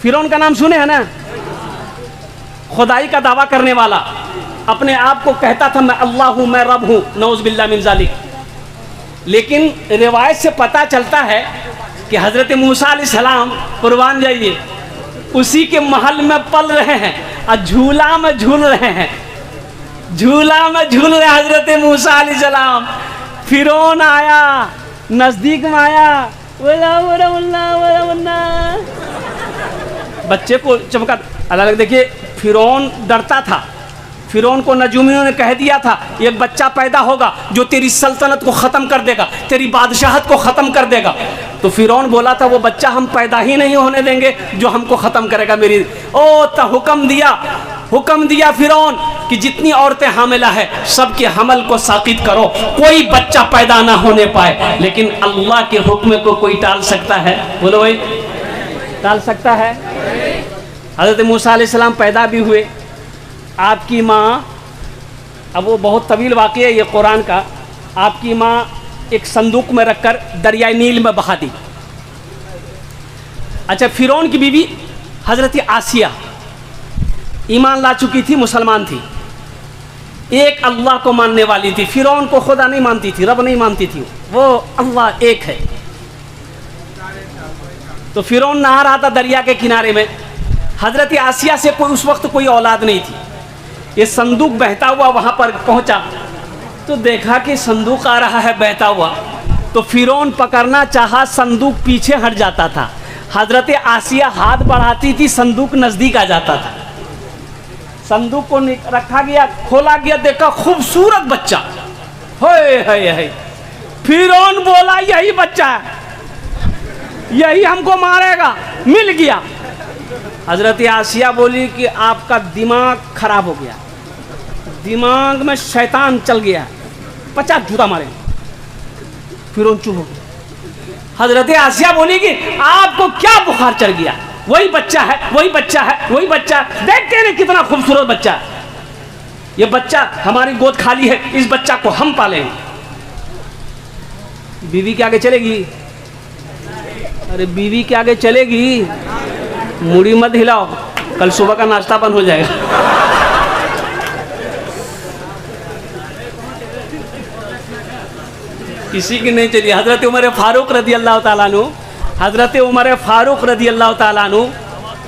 फिरौन का नाम सुने हैं ना, खुदाई का दावा करने वाला, अपने आप को कहता था मैं अल्लाह हूँ, मैं रब हूँ, नऊज़ बिल्लाह मिन ज़ालिक। लेकिन रिवायत से पता चलता है कि हज़रत मूसा अलैहिस्सलाम, कुर्बान जाइए, उसी के महल में पल रहे हैं और झूला में झूल रहे हैं, झूला में झूल रहे हज़रत मूसा अलैहिस्सलाम। फिरौन आया, नज़दीक में आया, बोला बोला बोला बोला बोला, बच्चे को चमका। अलग देखिए, फिरौन डरता था। फिरौन को नजूमियों ने कह दिया था एक बच्चा पैदा होगा जो तेरी सल्तनत को ख़त्म कर देगा, तेरी बादशाहत को ख़त्म कर देगा। तो फिरौन बोला था वो बच्चा हम पैदा ही नहीं होने देंगे जो हमको ख़त्म करेगा मेरी। तो हुक्म दिया फिरौन कि जितनी औरतें हामिला है सबके हमल को साकित करो, कोई बच्चा पैदा ना होने पाए। लेकिन अल्लाह के हुक्म को कोई टाल सकता है? बोलो भाई, टाल सकता है? हज़रत मूसा अलैहिस्सलाम पैदा भी हुए। आपकी माँ, अब वो बहुत तवील वाक़या है ये कुरान का, आपकी माँ एक संदूक में रखकर दरियाए नील में बहा दी। अच्छा, फिरौन की बीवी हज़रत आसिया ईमान ला चुकी थी, मुसलमान थी, एक अल्लाह को मानने वाली थी। फिरौन को खुदा नहीं मानती थी, रब नहीं मानती थी, वो अल्लाह एक है। तो फिरौन नहा रहा था दरिया के किनारे में। हज़रत आसिया से कोई उस वक्त कोई औलाद नहीं थी। ये संदूक बहता हुआ वहाँ पर पहुँचा तो देखा कि संदूक आ रहा है बहता हुआ। तो फिरौन पकड़ना चाहा, संदूक पीछे हट जाता था। हज़रत आसिया हाथ बढ़ाती थी, संदूक नज़दीक आ जाता था। संदूक को रखा गया, खोला गया, देखा खूबसूरत बच्चा। है फिरौन बोला यही बच्चा है, यही हमको मारेगा। मिल गया। हज़रत आसिया बोली कि आपका दिमाग खराब हो गया, दिमाग में शैतान चल गया, 50 जूता मारे। फिरौन चुप हो गया। हज़रत आसिया बोली कि आपको क्या बुखार चढ़ गया? वही बच्चा है, वही बच्चा है, वही बच्चा। देखते हैं कितना खूबसूरत बच्चा है, ये बच्चा हमारी गोद खाली है, इस बच्चा को हम पालेंगे। बीवी के आगे चलेगी? अरे बीवी के आगे चलेगी? मुड़ी मत हिलाओ, कल सुबह का नाश्ता बंद हो जाएगा। किसी की नहीं चली। हज़रत उमर फारूक रदी अल्लाह ताला अन्हु, हज़रत उमर फारूक रदी अल्लाह ताला अन्हु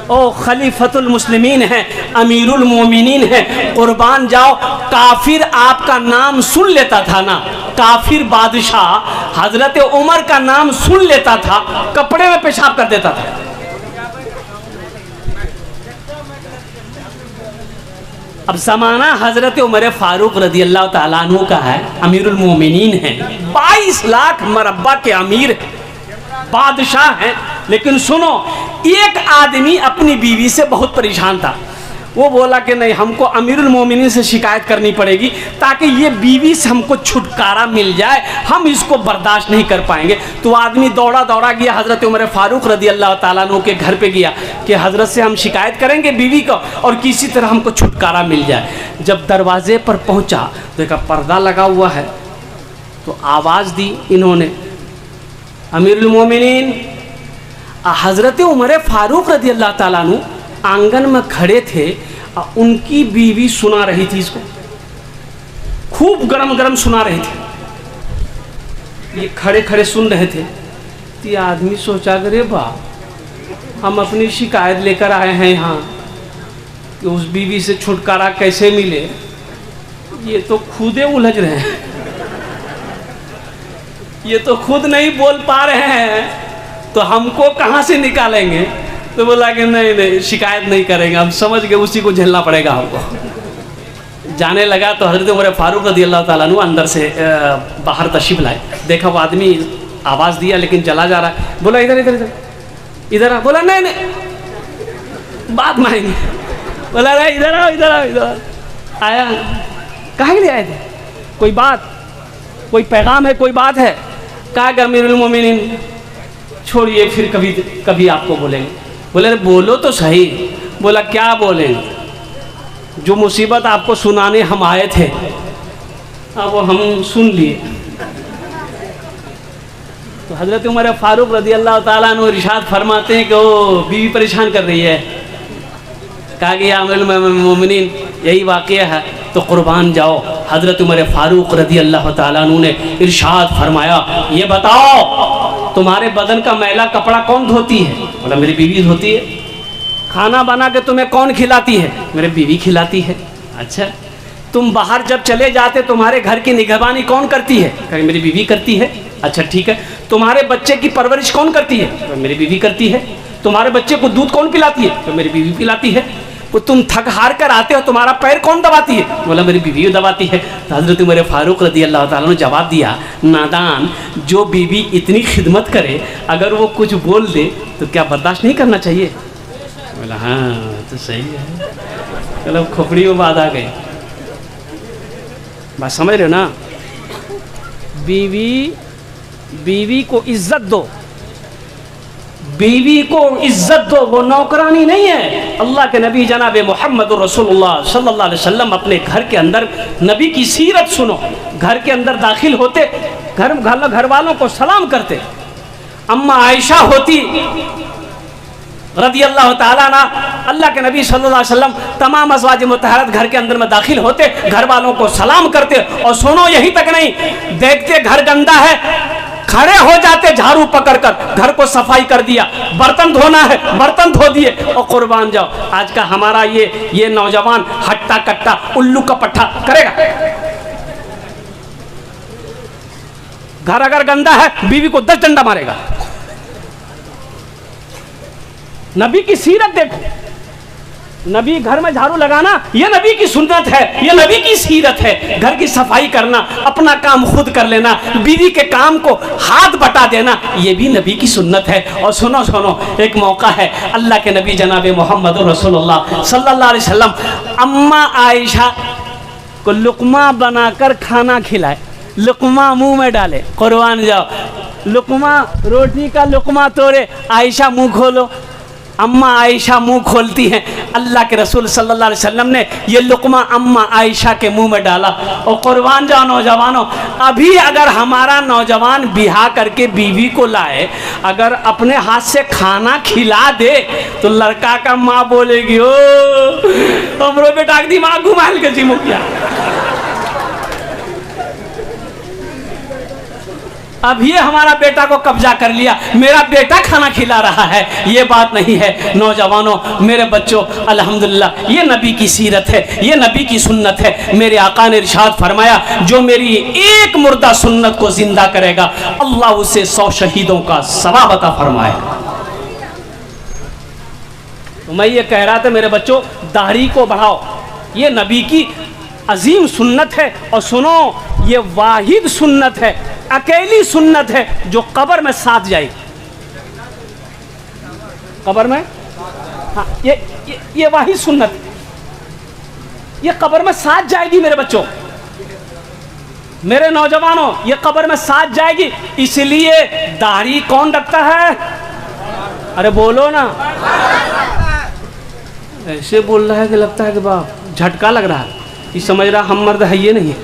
ओ खलीफतुल मुस्लिमीन हैं, अमीरुल मोमिनीन हैं, कुर्बान जाओ। काफिर आपका नाम सुन लेता था ना, काफिर बादशाह हज़रत उमर का नाम सुन लेता था, कपड़े में पेशाब कर देता था। अब ज़माना हज़रत उमर फारूक रदी अल्लाह ताला अन्हु का है, अमीरुल मोमिनीन हैं, 22 लाख मरबा के अमीर हैं, बादशाह हैं। लेकिन सुनो, एक आदमी अपनी बीवी से बहुत परेशान था। वो बोला कि नहीं, हमको अमीरुल मोमिनीन से शिकायत करनी पड़ेगी ताकि ये बीवी से हमको छुटकारा मिल जाए, हम इसको बर्दाश्त नहीं कर पाएंगे। तो आदमी दौड़ा दौड़ा गया हज़रत उमर फारूक रदी अल्लाह ताला अन्हु के घर पे गया कि हज़रत से हम शिकायत करेंगे बीवी को और किसी तरह हमको छुटकारा मिल जाए। जब दरवाजे पर पहुंचा, देखा पर्दा लगा हुआ है, तो आवाज़ दी इन्होंने, अमीरुल मोमिनीन। हज़रत उमर फारूक रदी अल्लाह ताला अन्हु आंगन में खड़े थे, उनकी बीवी सुना रही थी इसको, खूब गरम गरम सुना रहे थे। ये खड़े खड़े सुन रहे थे। तो ये आदमी सोचा, अरे वाह, हम अपनी शिकायत लेकर आए हैं यहाँ कि उस बीवी से छुटकारा कैसे मिले, ये तो खुदे उलझ रहे हैं, ये तो खुद नहीं बोल पा रहे हैं, तो हमको कहाँ से निकालेंगे। तो बोला कि नहीं, शिकायत नहीं करेंगे, हम समझ गए उसी को झेलना पड़ेगा हमको। जाने लगा तो हज़रत उमर फारूक रदी अल्लाह ताला अन्हु अंदर से बाहर तशरीफ लाए। देखा वो आदमी आवाज़ दिया लेकिन चला जा रहा है। बोला इधर इधर इधर इधर आ। बोला नहीं नहीं, बात मानेंगे। बोला अरे इधर आओ इधर आओ इधर आओ। आया, कहाँ के लिए आए थे? कोई बात, कोई पैगाम है, कोई बात है? कहा कि अमीरुल मोमिनीन छोड़िए, फिर कभी कभी आपको बोलेंगे। बोले अरे बोलो तो सही। बोला क्या बोलेंगे? जो मुसीबत आपको सुनाने हम आए थे, अब वो हम सुन लिए। तो हज़रत उमर फ़ारूक रज़ी अल्लाह ताला अन्हु इरशाद फरमाते हैं कि वो बीवी परेशान कर रही है। कहा कि या अमीरुल मोमिनीन यही वाक़या है तो कुर्बान जाओ। हज़रत उमर फ़ारूक रज़ी अल्लाह ताला अन्हु ने इरशाद फरमाया, ये बताओ तुम्हारे बदन का मैला कपड़ा कौन धोती है? बोला मेरी बीवी धोती है। खाना बना के तुम्हें कौन खिलाती है? मेरी बीवी खिलाती है। अच्छा, तुम बाहर जब चले जाते तुम्हारे घर की निगहबानी कौन करती है? कहे मेरी बीवी करती है। अच्छा ठीक है, तुम्हारे बच्चे की परवरिश कौन करती है? मेरी बीवी करती है। तुम्हारे बच्चे को दूध कौन पिलाती है? तो मेरी बीवी पिलाती है। वो तुम थक हार कर आते हो तुम्हारा पैर कौन दबाती है? बोला मेरी बीवी दबाती है। तो हज़रत उमर फ़ारूक रज़ी अल्लाह ताला ने जवाब दिया, नादान, जो बीवी इतनी खिदमत करे अगर वो कुछ बोल दे तो क्या बर्दाश्त नहीं करना चाहिए? बोला हाँ तो सही है। चलो खोपड़ी में बात आ गई। बात समझ रहे हो ना? बीवी को इज्जत दो, बीवी को इज्जत दो, वो नौकरानी नहीं है। अल्लाह के नबी जनाब मोहम्मद रसूलुल्लाह सल्लल्लाहु अलैहि वसल्लम अपने घर के अंदर नबी की सीरत सुनो। घर के अंदर दाखिल होते घर वालों को सलाम करते। अम्मा आयशा होती रज़ी अल्लाह ताला ना, अल्लाह के नबी सल्लल्लाहु अलैहि वसल्लम तमाम अज़वाज मुतहरत घर के अंदर में दाखिल होते, घर वालों को सलाम करते। और सुनो यहीं तक नहीं, देखते घर गंदा है खड़े हो जाते झाड़ू पकड़कर, घर को सफाई कर दिया, बर्तन धोना है बर्तन धो दिए और कुर्बान जाओ। आज का हमारा ये नौजवान हट्टा कट्टा उल्लू का पट्टा करेगा। घर अगर गंदा है बीवी को 10 डंडा मारेगा। नबी की सीरत देखो, नबी घर में झाड़ू लगाना ये नबी की सुन्नत है, ये नबी की सीरत है। घर की सफाई करना, अपना काम खुद कर लेना, बीवी के काम को हाथ बटा देना, ये भी नबी की सुन्नत है। और सुनो एक मौका है, अल्लाह के नबी जनाब मोहम्मद रसूलुल्लाह सल्लल्लाहु अलैहि वसल्लम अम्मा आयशा को लुकमा बनाकर खाना खिलाए, लुकमा मुंह में डाले, कुर्बान जाओ। लुकमा रोटी का लुकमा तोड़े, आयशा मुंह खोलो। अम्मा आयशा मुंह खोलती हैं, अल्लाह के रसूल सल्लल्लाहु अलैहि वसल्लम ने ये लुकमा अम्मा आयशा के मुंह में डाला। और कुर्बान जाओ नौजवानों, अभी अगर हमारा नौजवान बिहा करके बीवी को लाए, अगर अपने हाथ से खाना खिला दे तो लड़का का माँ बोलेगी ओ हमरो बेटा के दिमाग घुमाल के चिमुकिया। अब ये हमारा बेटा को कब्जा कर लिया, मेरा बेटा खाना खिला रहा है, ये बात नहीं है। नौजवानों, मेरे बच्चों, अल्हम्दुलिल्लाह ये नबी की सीरत है, ये नबी की सुन्नत है। मेरे आका ने इरशाद फरमाया, जो मेरी एक मुर्दा सुन्नत को जिंदा करेगा अल्लाह उसे 100 शहीदों का सवाब अता फरमाएगा। तो मैं ये कह रहा था मेरे बच्चों, दाढ़ी को बढ़ाओ, ये नबी की अजीम सुन्नत है। और सुनो, ये वाहिद सुन्नत है, अकेली सुन्नत है जो कब्र में साथ जाएगी। कब्र में, हाँ, ये वाहिद सुन्नत, ये कब्र में साथ जाएगी मेरे बच्चों, मेरे नौजवानों, ये कब्र में साथ जाएगी। इसलिए दाढ़ी कौन रखता है? अरे बोलो ना, ऐसे बोल रहा है कि लगता है कि बाप झटका लग रहा है, ये समझ रहा हम मर्द है ये नहीं।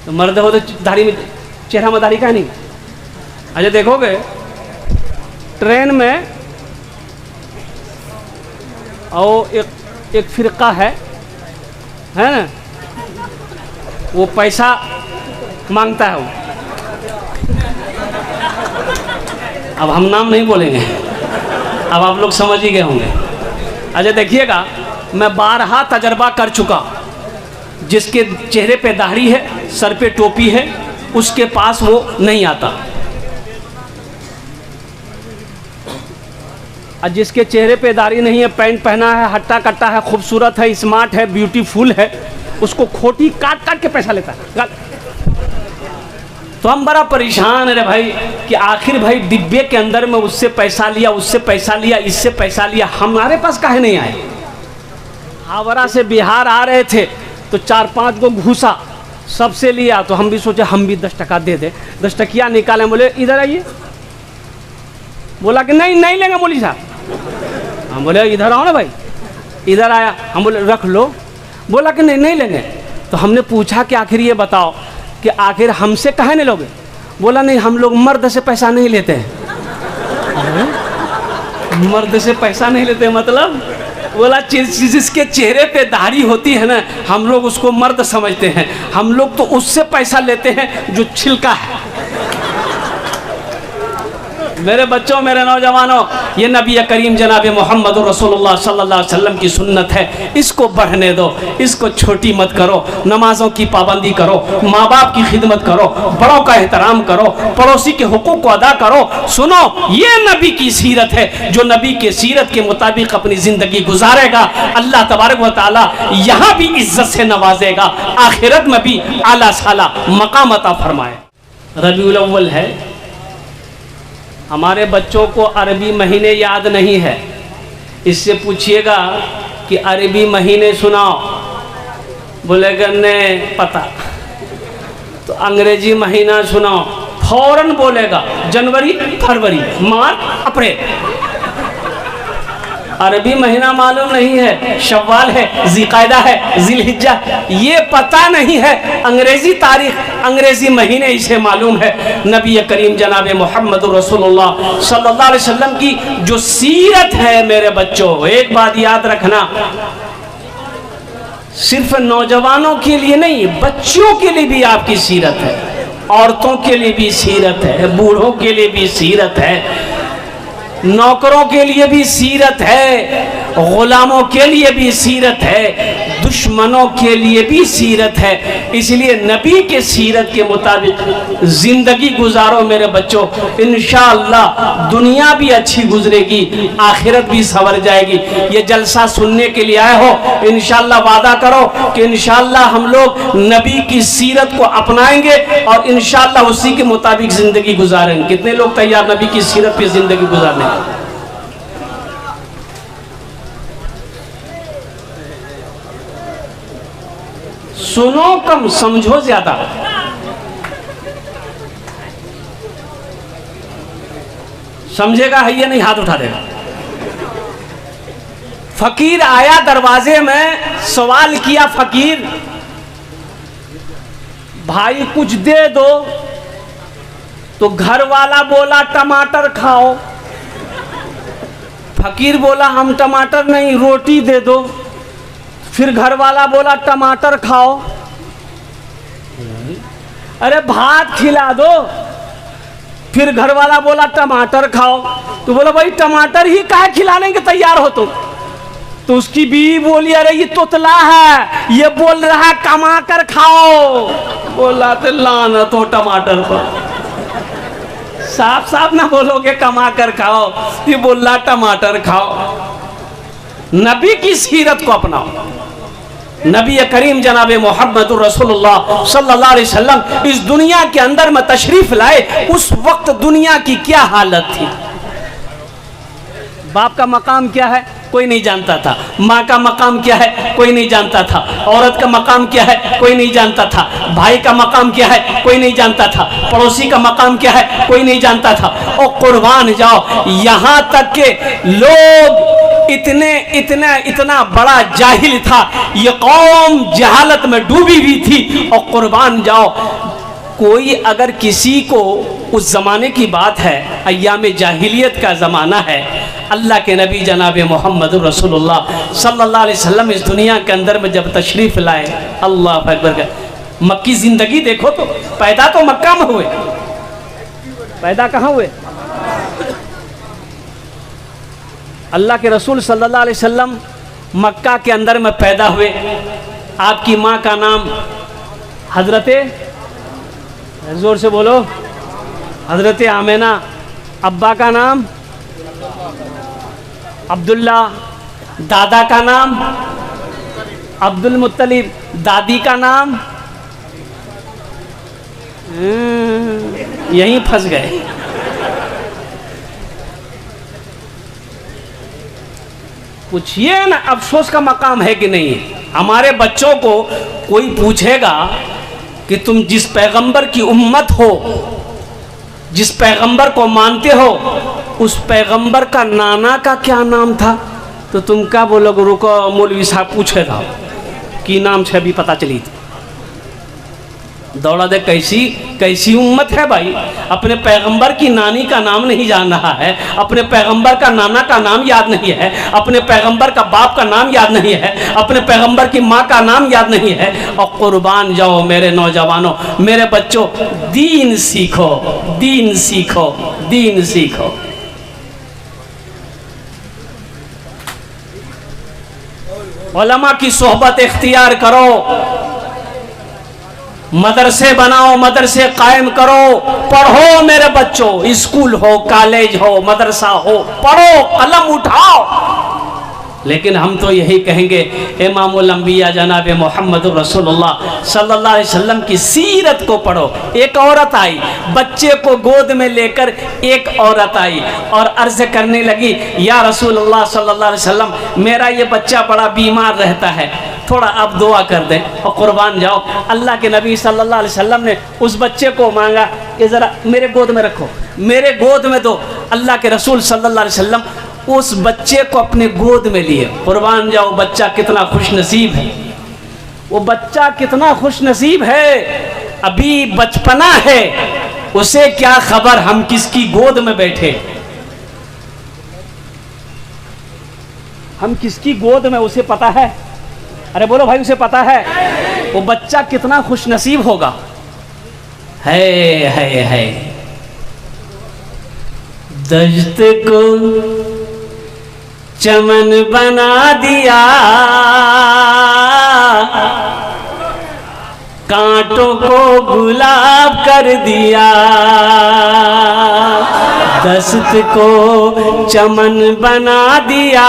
तो मर्द हो तो दाढ़ी में, चेहरा में दाढ़ी का नहीं। अच्छा देखोगे ट्रेन में और एक फिरका है ना, वो पैसा मांगता है वो। अब हम नाम नहीं बोलेंगे, अब आप लोग समझ ही गए होंगे। अच्छा देखिएगा, मैं 12 तजर्बा कर चुका, जिसके चेहरे पे दाढ़ी है, सर पे टोपी है, उसके पास वो नहीं आता। और जिसके चेहरे पे दाढ़ी नहीं है, पैंट पहना है, हट्टा कट्टा है, खूबसूरत है, स्मार्ट है, ब्यूटीफुल है, उसको खोटी काट काट के पैसा लेता है। तो हम बड़ा परेशान है रे भाई कि आखिर भाई डिब्बे के अंदर में उससे पैसा लिया, उससे पैसा लिया, इससे पैसा लिया, हमारे पास काहे नहीं आए। हावड़ा से बिहार आ रहे थे तो 4-5 को घूसा सबसे लिया, तो हम भी सोचे हम भी 10 टका दे दे। 10 टकिया निकाले, बोले इधर आइए। बोला कि नहीं नहीं लेंगे मौलवी साहब। हम बोले इधर आओ ना भाई। इधर आया, हम बोले रख लो। बोला कि नहीं नहीं लेंगे। तो हमने पूछा कि आखिर ये बताओ कि आखिर हमसे काहे नहीं लोगे। बोला नहीं, हम लोग मर्द से पैसा नहीं लेते हैं। मर्द से पैसा नहीं लेते मतलब? बोला जिसके चेहरे पे दाढ़ी होती है ना, हम लोग उसको मर्द समझते हैं, हम लोग तो उससे पैसा लेते हैं जो छिलका है। मेरे बच्चों, मेरे नौजवानों, ये नबी करीम जनाब मोहम्मद रसूलुल्लाह सल्लल्लाहु अलैहि वसल्लम की सुन्नत है, इसको बढ़ने दो, इसको छोटी मत करो। नमाजों की पाबंदी करो, माँ बाप की खिदमत करो, बड़ों का एहतराम करो, पड़ोसी के हुकूक को अदा करो। सुनो, ये नबी की सीरत है। जो नबी के सीरत के मुताबिक अपनी ज़िंदगी गुजारेगा, अल्लाह तबारक व तआला यहाँ भी इज्जत से नवाजेगा, आखिरत में भी आला साला मकाम अता फरमाए। रबीउल अव्वल है, हमारे बच्चों को अरबी महीने याद नहीं है। इससे पूछिएगा कि अरबी महीने सुनाओ, बोलेगा नहीं पता। तो अंग्रेजी महीना सुनाओ, फौरन बोलेगा जनवरी, फरवरी, मार्च, अप्रैल। अरबी महीना मालूम नहीं है, शव्वाल है, ज़िलक़ादा है, ज़िलहिज्जा, ये पता नहीं है। अंग्रेज़ी तारीख, अंग्रेज़ी महीने इसे मालूम है। नबी करीम जनाब मोहम्मद रसूलुल्लाह सल्लल्लाहु अलैहि वसल्लम की जो सीरत है मेरे बच्चों, एक बात याद रखना, सिर्फ नौजवानों के लिए नहीं, बच्चों के लिए भी आपकी सीरत है, औरतों के लिए भी सीरत है, बूढ़ों के लिए भी सीरत है, नौकरों के लिए भी सीरत है, गुलामों के लिए भी सीरत है, दुश्मनों के लिए भी सीरत है। इसलिए नबी के सीरत के मुताबिक जिंदगी गुजारो मेरे बच्चों, इंशाअल्लाह दुनिया भी अच्छी गुजरेगी, आखिरत भी संवर जाएगी। ये जलसा सुनने के लिए आए हो, इंशाअल्लाह वादा करो कि इंशाअल्लाह हम लोग नबी की सीरत को अपनाएंगे और इंशाअल्लाह उसी के मुताबिक जिंदगी गुजारेंगे। कितने लोग तैयार नबी की सीरत पे जिंदगी गुजारने? सुनो कम, समझो ज्यादा। समझेगा है ये नहीं, हाथ उठा देगा। फकीर आया दरवाजे में, सवाल किया फकीर, भाई कुछ दे दो। तो घर वाला बोला टमाटर खाओ। फकीर बोला हम टमाटर नहीं, रोटी दे दो। फिर घर वाला बोला टमाटर खाओ। अरे भात खिला दो। फिर घर वाला बोला टमाटर खाओ। तो बोला भाई टमाटर ही काहे खिलाने के तैयार हो तुम? तो उसकी बीवी बोली अरे ये तोतला है, ये बोल रहा है कमा कर खाओ। बोला तो लानत हो टमाटर पर, साफ साफ ना बोलोगे कमा कर खाओ, ये बोला टमाटर खाओ। नबी की सीरत को अपनाओ। नबी करीम जनाब मोहम्मद रसूलुल्लाह सल्लल्लाहु अलैहि वसल्लम इस दुनिया के अंदर में तशरीफ लाए, उस वक्त दुनिया की क्या हालत थी? बाप का मकाम क्या है कोई नहीं जानता था, माँ का मकाम क्या है कोई नहीं जानता था, औरत का मकाम क्या है कोई नहीं जानता था, भाई का मकाम क्या है कोई नहीं जानता था, पड़ोसी का मकाम क्या है कोई नहीं जानता था। और कुर्बान जाओ, यहाँ तक के लोग इतना बड़ा जाहिल था, ये कौम जहालत में डूबी हुई थी। और कुर्बान जाओ, कोई अगर किसी को, उस ज़माने की बात है, अय्याम जाहिलियत का ज़माना है, अल्लाह के नबी जनाब मोहम्मद रसूलुल्लाह सल्लल्लाहु अलैहि वसल्लम इस दुनिया के अंदर में जब तशरीफ़ लाए, अल्लाह अकबर, मक्की ज़िंदगी देखो तो, पैदा तो मक्का में हुए, पैदा कहाँ हुए? अल्लाह के रसूल सल्लल्लाहु अलैहि वसल्लम मक्का के अंदर में पैदा हुए। आपकी माँ का नाम हजरते, जोर से बोलो, हजरत आमेना। अब्बा का नाम अब्दुल्ला, दादा का नाम अब्दुल मुत्तलिब, दादी का नाम, यहीं फंस गए। पूछिए ना, अफसोस का मकाम है कि नहीं? हमारे बच्चों को कोई पूछेगा कि तुम जिस पैगंबर की उम्मत हो, जिस पैगंबर को मानते हो, उस पैगंबर का नाना का क्या नाम था? तो तुम क्या बोलोगे? रुको मौलवी साहब पूछे था कि नाम से अभी पता चली थी। दौड़ा दे, कैसी कैसी उम्मत है भाई। अपने पैगंबर की नानी का नाम नहीं जान रहा है, अपने पैगंबर का नाना का नाम याद नहीं है, अपने पैगंबर का बाप का नाम याद नहीं है, अपने पैगंबर की माँ का नाम याद नहीं है। और कुर्बान जाओ मेरे नौजवानों, मेरे बच्चों, दीन सीखो, दीन सीखो, दीन सीखो। उलमा की सोहबत इख्तियार करो, मदरसे बनाओ, मदरसे कायम करो, पढ़ो मेरे बच्चों, स्कूल हो, कॉलेज हो, मदरसा हो, पढ़ो, कलम उठाओ। लेकिन हम तो यही कहेंगे, इमामुल अंबिया जनाब मोहम्मद रसूलुल्लाह सल्लल्लाहु अलैहि वसल्लम की सीरत को पढ़ो। एक औरत आई, बच्चे को गोद में लेकर एक औरत आई और अर्ज करने लगी, या रसूलुल्लाह सल्लल्लाहु अलैहि वसल्लम, मेरा ये बच्चा बड़ा बीमार रहता है, थोड़ा आप दुआ कर दें। और कुर्बान जाओ, अल्लाह के नबी सल्लल्लाहु अलैहि वसल्लम ने उस बच्चे को मांगा कि ज़रा मेरे गोद में रखो, मेरे गोद में दो। अल्लाह के रसूल सल्लल्लाहु अलैहि वसल्लम उस बच्चे को अपने गोद में लिए। कुर्बान जाओ, बच्चा कितना खुश नसीब है, वो बच्चा कितना खुश नसीब है, अभी बचपना है, उसे क्या खबर हम किसकी गोद में बैठे, हम किसकी गोद में, उसे पता है? अरे बोलो भाई, उसे पता है? वो बच्चा कितना खुश नसीब होगा। है दश्त को चमन बना दिया, कांटों को गुलाब कर दिया, दस्त को चमन बना दिया,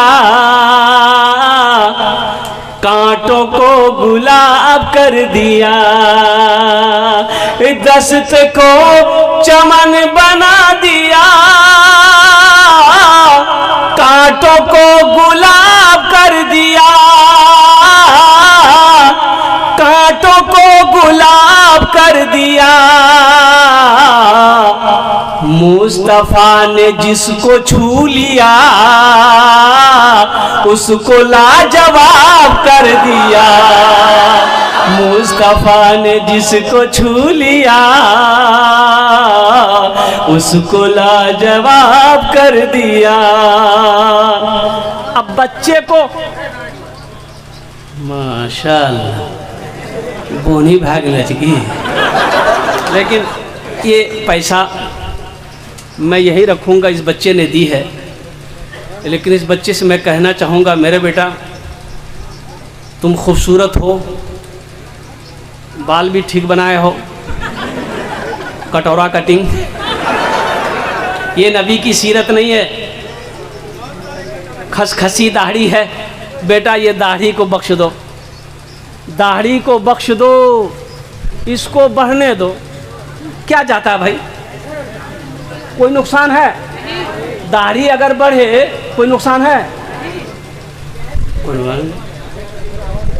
कांटों को गुलाब कर दिया, दस्त को चमन बना दिया, कांटों को गुलाब कर दिया, कांटों को गुलाब कर दिया। मुस्तफा ने जिसको छू लिया, उसको लाजवाब कर दिया। मुस्तफा ने जिसको छू लिया, उसको लाजवाब कर दिया। अब बच्चे को माशाअल्लाह बोनी भाग लचकी, लेकिन ये पैसा मैं यही रखूँगा, इस बच्चे ने दी है। लेकिन इस बच्चे से मैं कहना चाहूँगा, मेरे बेटा तुम खूबसूरत हो, बाल भी ठीक बनाए हो, कटोरा कटिंग, ये नबी की सीरत नहीं है। खसखसी दाढ़ी है, बेटा ये दाढ़ी को बख्श दो, दाढ़ी को बख्श दो, इसको बढ़ने दो। क्या जाता है भाई, कोई नुकसान है? दाढ़ी अगर बढ़े कोई नुकसान है?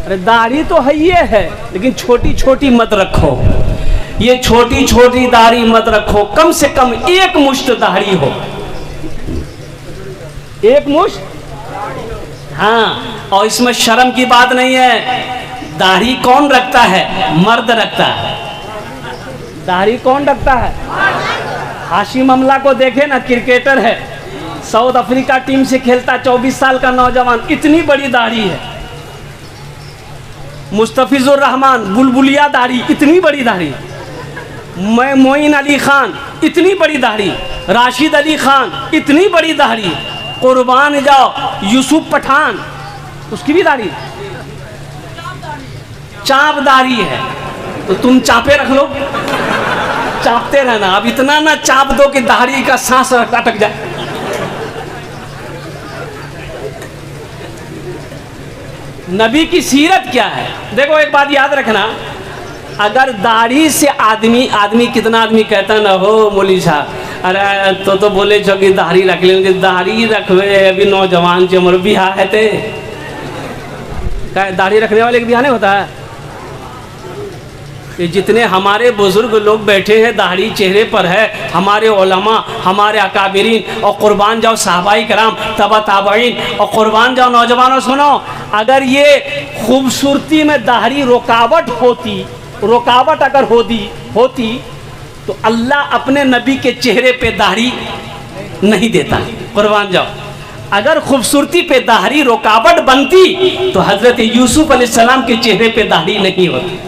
अरे दाढ़ी तो है ये है, लेकिन छोटी छोटी मत रखो, ये छोटी छोटी दाढ़ी मत रखो, कम से कम एक मुश्त दाढ़ी हो, एक मुश्त। हाँ, और इसमें शर्म की बात नहीं है। दाढ़ी कौन रखता है? मर्द रखता है। दाढ़ी कौन रखता है? हाशिम अमला को देखे ना, क्रिकेटर है, साउथ अफ्रीका टीम से खेलता, 24 साल का नौजवान, इतनी बड़ी दाढ़ी है। मुस्तफिजुर रहमान, बुलबुलिया दाढ़ी, इतनी बड़ी दाढ़ी। मोइन अली खान, इतनी बड़ी दाढ़ी। राशिद अली खान, इतनी बड़ी दाढ़ी। कुर्बान जाओ, यूसुफ पठान, उसकी भी दाढ़ी, चाप दाढ़ी है। तो तुम चापे रख लो, चापते रहना। अब इतना ना चाप दो कि दाढ़ी का सांस अटक जाए। नबी की सीरत क्या है? देखो एक बात याद रखना, अगर दाढ़ी से आदमी कितना आदमी कहता ना हो मौलवी साहब, अरे तो बोले जो कि दाढ़ी रख लेंगे, दाढ़ी रखवे अभी नौजवान से मोर बिहार है ते क्या दाढ़ी रखने वाले का बिहार नहीं होता है? ये जितने हमारे बुजुर्ग लोग बैठे हैं, दाढ़ी चेहरे पर है, हमारे उलमा, हमारे अकाबिरीन, और कुर्बान जाओ साहबाई कराम, तबा ताबईन, और कुर्बान जाओ नौजवानों, सुनो, अगर ये खूबसूरती में दाढ़ी रुकावट होती रुकावट अगर होती तो अल्लाह अपने नबी के चेहरे पे दाढ़ी नहीं देता। कुर्बान जाओ, अगर खूबसूरती पे दाढ़ी रुकावट बनती तो हजरत यूसुफ अलैहिस्सलाम के चेहरे पे दाढ़ी नहीं होती।